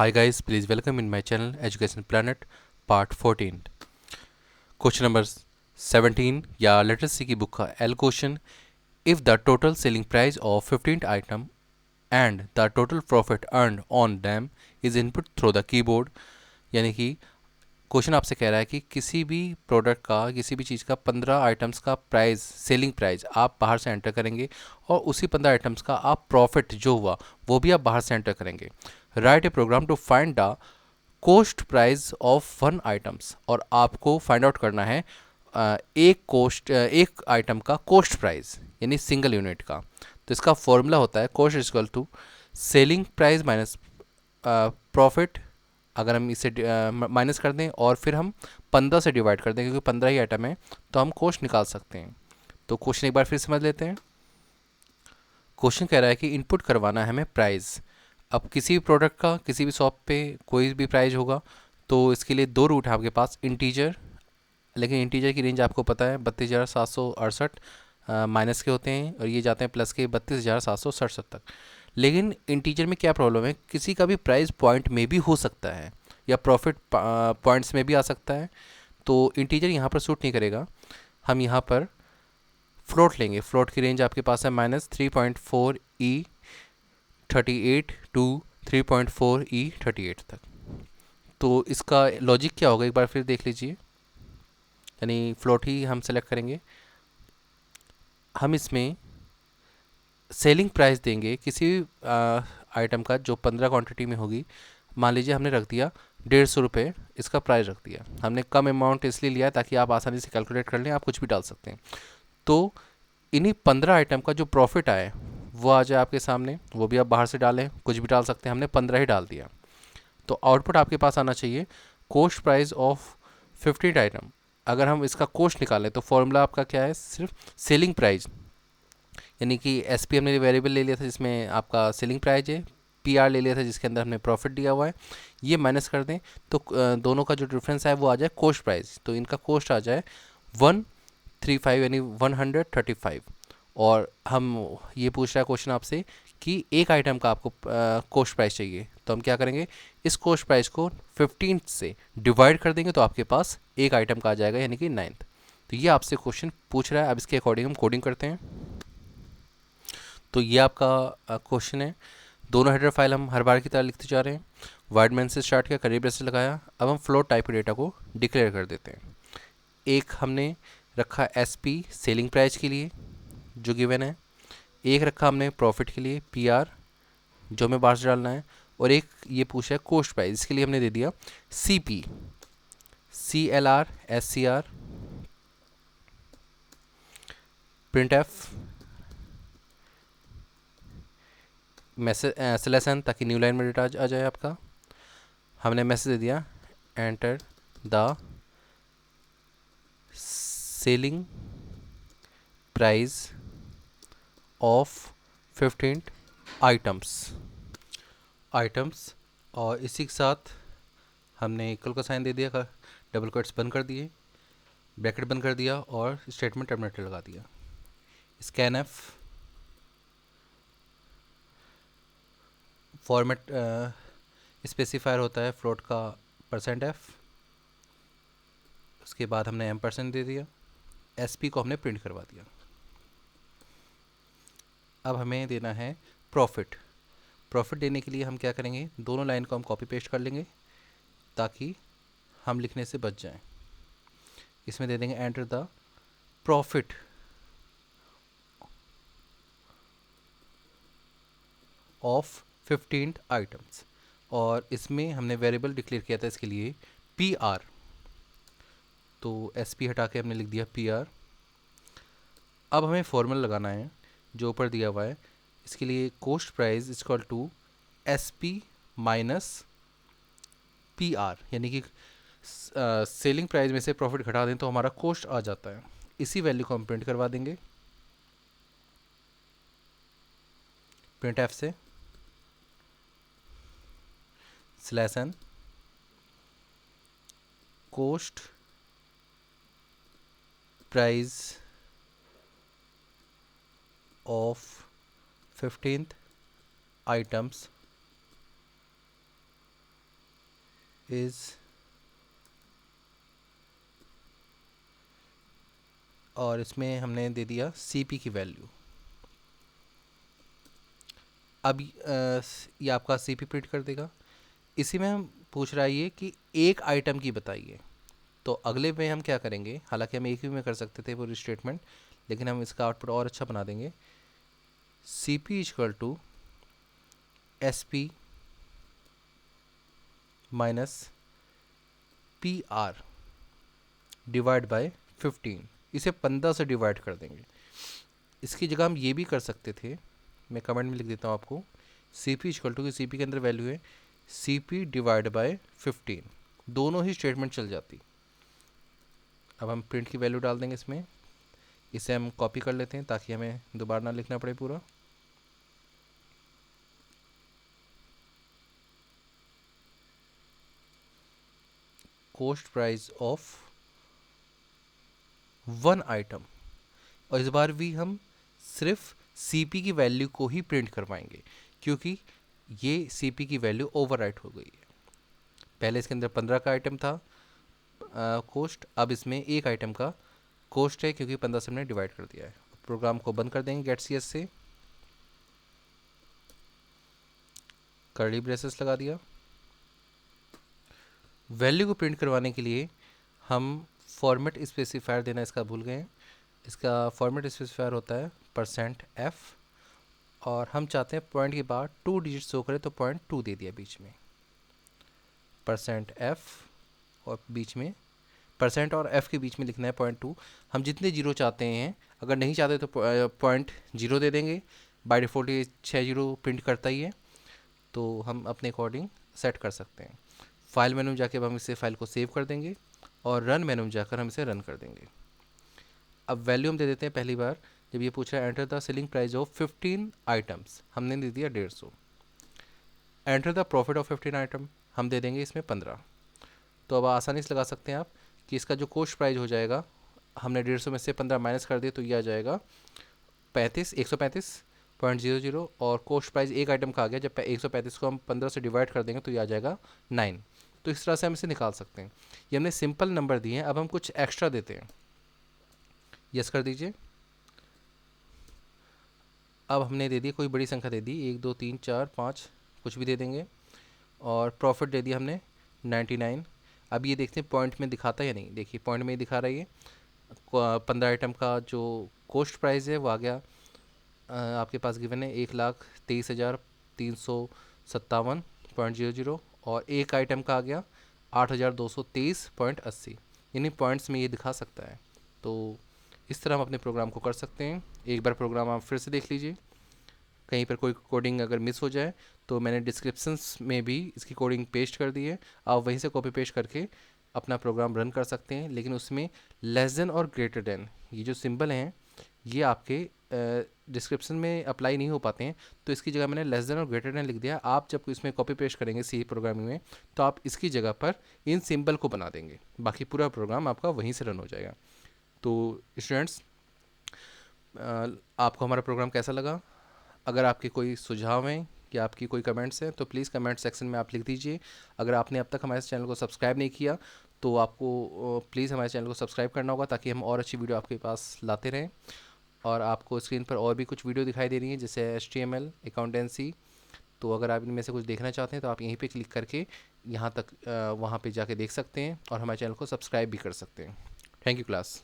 Hi guys, please welcome in my channel Education Planet Part 14. Question number 17 या letter सी की book का L question. If the total selling price of 15th item and the total profit earn on them is input through the keyboard. यानी कि question आपसे कह रहा है कि किसी भी प्रोडक्ट का, किसी भी चीज़ का 15 आइटम्स का प्राइस, सेलिंग प्राइस आप बाहर से एंटर करेंगे और उसी 15 आइटम्स का आप प्रॉफिट जो हुआ वो भी आप बाहर से एंटर करेंगे. Write a program to find the cost price of one items. और आपको फाइंड आउट करना है एक आइटम का कोस्ट प्राइस यानी सिंगल यूनिट का. तो इसका फॉर्मूला होता है cost is equal to selling price minus profit. अगर हम इसे माइनस कर दें और फिर हम 15 से डिवाइड कर दें, क्योंकि 15 ही आइटम है तो हम कोस्ट निकाल सकते हैं. तो क्वेश्चन एक बार फिर समझ लेते हैं. क्वेश्चन कह रहा है कि इनपुट करवाना है हमें प्राइस. अब किसी भी प्रोडक्ट का किसी भी शॉप पे कोई भी प्राइस होगा तो इसके लिए दो रूट है आपके पास. इंटीजर, लेकिन इंटीजर की रेंज आपको पता है 32,768 माइनस के होते हैं और ये जाते हैं प्लस के 32,767 तक. लेकिन इंटीजर में क्या प्रॉब्लम है, किसी का भी प्राइस पॉइंट में भी हो सकता है या प्रॉफिट पॉइंट्स में भी आ सकता है. तो इंटीजर यहाँ पर सूट नहीं करेगा. हम यहाँ पर फ्लोट लेंगे. फ्लोट की रेंज आपके पास है -3.4E38 टू 3.4E38 तक. तो इसका लॉजिक क्या होगा एक बार फिर देख लीजिए. यानी फ्लोट ही हम सेलेक्ट करेंगे. हम इसमें सेलिंग प्राइस देंगे किसी भी आइटम का जो 15 क्वांटिटी में होगी. मान लीजिए हमने रख दिया 150 रुपये, इसका प्राइस रख दिया. हमने कम अमाउंट इसलिए लिया है ताकि आप आसानी से कैलकुलेट कर लें, आप कुछ भी डाल सकते हैं. तो इन्हीं 15 आइटम का जो प्रॉफिट आए वो आ जाए आपके सामने, वो भी आप बाहर से डालें, कुछ भी डाल सकते हैं. हमने 15 ही डाल दिया. तो आउटपुट आपके पास आना चाहिए कोस्ट प्राइस ऑफ 15 आइटम. अगर हम इसका कोस्ट निकालें तो फॉर्मूला आपका क्या है, सिर्फ सेलिंग प्राइस. यानी कि एस पी हमने वेरिएबल ले लिया था जिसमें आपका सेलिंग प्राइस है, पी आर ले लिया था जिसके अंदर हमने प्रॉफिट दिया हुआ है. ये माइनस कर दें तो दोनों का जो डिफरेंस है वो आ जाए कोस्ट प्राइस. तो इनका कोस्ट आ जाए 135 यानी 135. और हम ये पूछ रहा है क्वेश्चन आपसे कि एक आइटम का आपको कोस्ट प्राइस चाहिए. तो हम क्या करेंगे, इस कोस्ट प्राइस को 15 से डिवाइड कर देंगे तो आपके पास एक आइटम का आ जाएगा यानी कि 9th. तो ये आपसे क्वेश्चन पूछ रहा है. अब इसके अकॉर्डिंग हम कोडिंग करते हैं. तो ये आपका क्वेश्चन है. दोनों हेडर फाइल हम हर बार की तरह लिखते जा रहे हैं. वाइड मैन से स्टार्ट किया, करीब ब्रेस से लगाया. अब हम फ्लोट टाइप के डेटा को डिक्लेयर कर देते हैं. एक हमने रखा एस पी सेलिंग प्राइस के लिए जो गिवन है, एक रखा हमने प्रॉफिट के लिए पी आर जो हमें बाहर से डालना है, और एक ये पूछा है कोस्ट प्राइस. इसके लिए हमने दे दिया C P C L R S C R print F message slash n ताकि न्यू लाइन में डेटा आ जाए आपका. हमने मैसेज दे दिया enter the selling price of 15 items. और इसी के साथ हमने इक्वल का साइन दे दिया, डबल कोट्स बंद कर दिए, ब्रैकेट बंद कर दिया और स्टेटमेंट टर्मिनेटर लगा दिया. स्कैन एफ फॉर्मेट स्पेसिफायर होता है फ्लोट का %f. उसके बाद हमने M% दे दिया. SP को हमने प्रिंट करवा दिया. अब हमें देना है प्रॉफिट. प्रॉफिट देने के लिए हम क्या करेंगे, दोनों लाइन को हम कॉपी पेस्ट कर लेंगे ताकि हम लिखने से बच जाएं. इसमें दे देंगे enter the profit of 15 items. और इसमें हमने वेरिएबल डिक्लेयर किया था इसके लिए पी आर. तो एस पी हटा के हमने लिख दिया पी आर. अब हमें फॉर्मूला लगाना है जो ऊपर दिया हुआ है. इसके लिए cost price is equal to S P minus P R. यानी कि सेलिंग प्राइस में से प्रॉफिट घटा दें तो हमारा कोस्ट आ जाता है. इसी वैल्यू को हम प्रिंट करवा देंगे प्रिंट एफ से /n coast price of 15th items is, और इसमें हमने दे दिया CP की वैल्यू। अब ये आपका CP प्रिंट कर देगा। इसी में हम पूछ रहा है ये कि एक आइटम की बताइए। तो अगले में हम क्या करेंगे, हालांकि हम एक ही में कर सकते थे पूरी स्टेटमेंट, लेकिन हम इसका आउटपुट और अच्छा बना देंगे। CP equal to SP minus PR divide by 15। इसे 15 से डिवाइड कर देंगे। इसकी जगह हम ये भी कर सकते थे, मैं कमेंट में लिख देता हूँ आपको। CP इक्वल टू, CP के अंदर वैल्यू है CP डिवाइड बाय 15, दोनों ही स्टेटमेंट चल जाती। अब हम प्रिंट की वैल्यू डाल देंगे इसमें। इसे हम कॉपी कर लेते हैं ताकि हमें दोबारा ना लिखना पड़े पूरा। Cost price of one item, और इस बार भी हम सिर्फ CP की वैल्यू को ही प्रिंट करवाएंगे, क्योंकि ये CP की वैल्यू ओवरराइट हो गई है। पहले इसके अंदर 15 का आइटम था कॉस्ट, अब इसमें एक आइटम का कॉस्ट है, क्योंकि 15 से हमने डिवाइड कर दिया है। प्रोग्राम को बंद कर देंगे गेट CS से, कर्ली ब्रेसेस लगा दिया। वैल्यू को प्रिंट करवाने के लिए हम फॉर्मेट स्पेसिफायर देना इसका भूल गए हैं। इसका फॉर्मेट स्पेसिफायर होता है %f, और हम चाहते हैं पॉइंट के बाद 2 डिजिट शो करे, तो .2 दे दिया बीच में। %f और बीच में % और f के बीच में लिखना है .2। हम जितने जीरो चाहते हैं, अगर नहीं चाहते तो .0 दे देंगे। बाय डिफ़ॉल्ट ये 6 जीरो प्रिंट करता ही है, तो हम अपने अकॉर्डिंग सेट कर सकते हैं। फाइल मेनू में जाके अब हम इसे फाइल को सेव कर देंगे, और रन मेनू में जाकर हम इसे रन कर देंगे। अब वैल्यू हम दे देते हैं पहली बार, जब ये पूछ रहा है enter the selling price of 15 items, हमने दे दिया 150। Enter the profit of 15 item, हम दे देंगे इसमें 15। तो अब आसानी से लगा सकते हैं आप कि इसका जो कॉस्ट प्राइस हो जाएगा, हमने 150 में से 15 माइनस कर दिए, तो ये आ जाएगा 135.00, और कॉस्ट प्राइस एक आइटम का आ गया। जब 135 को हम 15 से डिवाइड कर देंगे तो ये आ जाएगा 9। तो इस तरह से हम इसे निकाल सकते हैं। ये हमने सिंपल नंबर दिए हैं, अब हम कुछ एक्स्ट्रा देते हैं। यस कर दीजिए। अब हमने दे दी कोई बड़ी संख्या दे दी, 1 2 3 4 5, कुछ भी दे देंगे, और प्रॉफिट दे दिया हमने 99। अब ये देखते हैं पॉइंट में दिखाता है या नहीं। देखिए पॉइंट में ही दिखा रहा है। ये 15 आइटम का जो कॉस्ट प्राइस है वो आ गया, आपके पास गिवन है 1,23,357.00, और एक आइटम का आ गया 8,223.80, यानी पॉइंट्स में ये दिखा सकता है। तो इस तरह हम अपने प्रोग्राम को कर सकते हैं। एक बार प्रोग्राम आप फिर से देख लीजिए, कहीं पर कोई कोडिंग अगर मिस हो जाए तो मैंने डिस्क्रिप्शंस में भी इसकी कोडिंग पेस्ट कर दी है, आप वहीं से कॉपी पेस्ट करके अपना प्रोग्राम रन कर सकते हैं। लेकिन उसमें लेस देन और ग्रेटर देन ये जो सिंबल हैं, ये आपके डिस्क्रिप्शन में अप्लाई नहीं हो पाते हैं, तो इसकी जगह मैंने लेस देन और ग्रेटर देन लिख दिया। आप जब इसमें कॉपी पेस्ट करेंगे C प्रोग्रामिंग में, तो आप इसकी जगह पर इन सिंबल को बना देंगे, बाकी पूरा प्रोग्राम आपका वहीं से रन हो जाएगा। तो स्टूडेंट्स, आपको हमारा प्रोग्राम कैसा लगा? अगर आपके कोई सुझाव हैं या आपकी कोई कमेंट्स हैं तो प्लीज़ कमेंट सेक्शन में आप लिख दीजिए। अगर आपने अब तक हमारे चैनल को सब्सक्राइब नहीं किया तो आपको प्लीज़ हमारे चैनल को सब्सक्राइब करना होगा, ताकि हम और अच्छी वीडियो आपके पास लाते रहें। और आपको स्क्रीन पर और भी कुछ वीडियो दिखाई दे रही हैं, जैसे HTML, अकाउंटेंसी। तो अगर आप इनमें से कुछ देखना चाहते हैं तो आप यहीं पे क्लिक करके यहाँ तक वहाँ पे जाके देख सकते हैं, और हमारे चैनल को सब्सक्राइब भी कर सकते हैं। Thank you class.